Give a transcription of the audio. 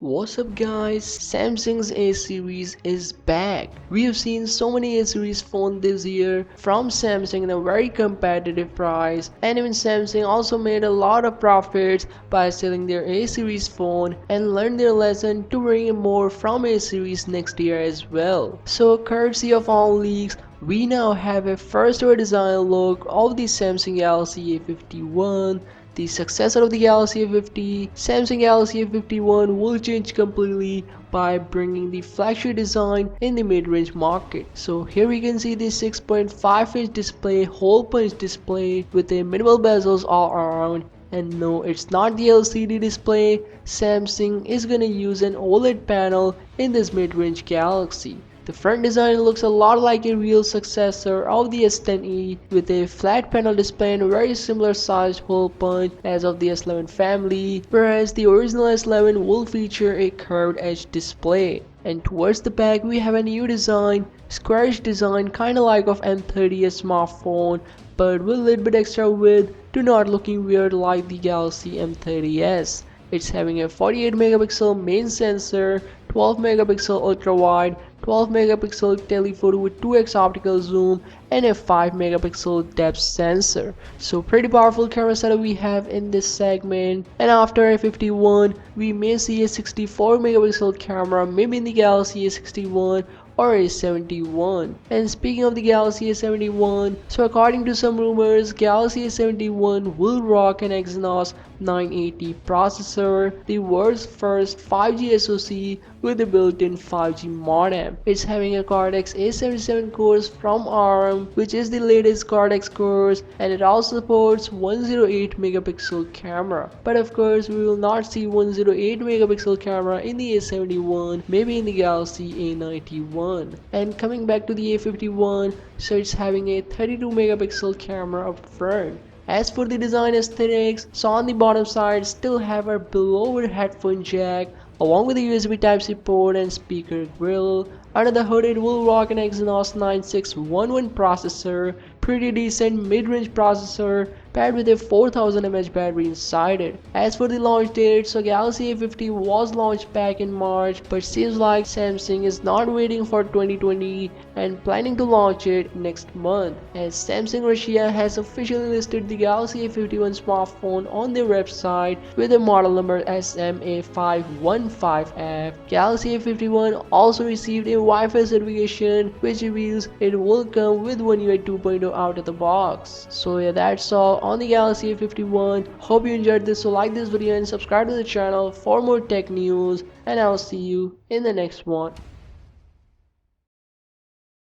What's up guys, Samsung's A series is back. We have seen so many A series phones this year from Samsung in a very competitive price, and even Samsung also made a lot of profits by selling their A series phone and learned their lesson to bring in more from A series next year as well. So courtesy of all leaks, we now have a first ever design look of the Samsung Galaxy A51. The successor of the Galaxy A50, Samsung Galaxy A51 will change completely by bringing the flagship design in the mid-range market. So here we can see the 6.5-inch display, hole punch display with a minimal bezels all around. And no, it's not the LCD display. Samsung is gonna use an OLED panel in this mid-range Galaxy. The front design looks a lot like a real successor of the S10e with a flat panel display and a very similar sized hole punch as of the S11 family, whereas the original S11 will feature a curved edge display. And towards the back we have a new design, squarish design kinda like of M30's smartphone, but with a little bit extra width to not looking weird like the Galaxy M30s. It's having a 48 megapixel main sensor, 12 megapixel ultra wide, 12 megapixel telephoto with 2x optical zoom, and a 5 megapixel depth sensor. So pretty powerful camera setup we have in this segment. And after A51 we may see a 64 megapixel camera, maybe in the Galaxy A61 or A71. And speaking of the Galaxy A71, so according to some rumors, Galaxy A71 will rock an Exynos 980 processor, the world's first 5G SoC with a built-in 5G modem. It's having a Cortex A77 cores from ARM, which is the latest Cortex cores, and it also supports 108 megapixel camera. But of course, we will not see 108 megapixel camera in the A71, maybe in the Galaxy A91. And coming back to the A51, so it's having a 32 megapixel camera up front. As for the design aesthetics, so on the bottom side still have a below-ear headphone jack along with a USB Type-C port and speaker grill. Under the hood it will rock an Exynos 9611 processor, pretty decent mid-range processor paired with a 4000 mAh battery inside it. As for the launch date, so Galaxy A50 was launched back in March, but seems like Samsung is not waiting for 2020 and planning to launch it next month, as Samsung Russia has officially listed the Galaxy A51 smartphone on their website with the model number SMA515F. Galaxy A51 also received a Wi-Fi certification, which reveals it will come with One UI 2.0 out of the box. So yeah, that's all on the Galaxy A51. Hope you enjoyed this, so like this video and subscribe to the channel for more tech news, and I'll see you in the next one.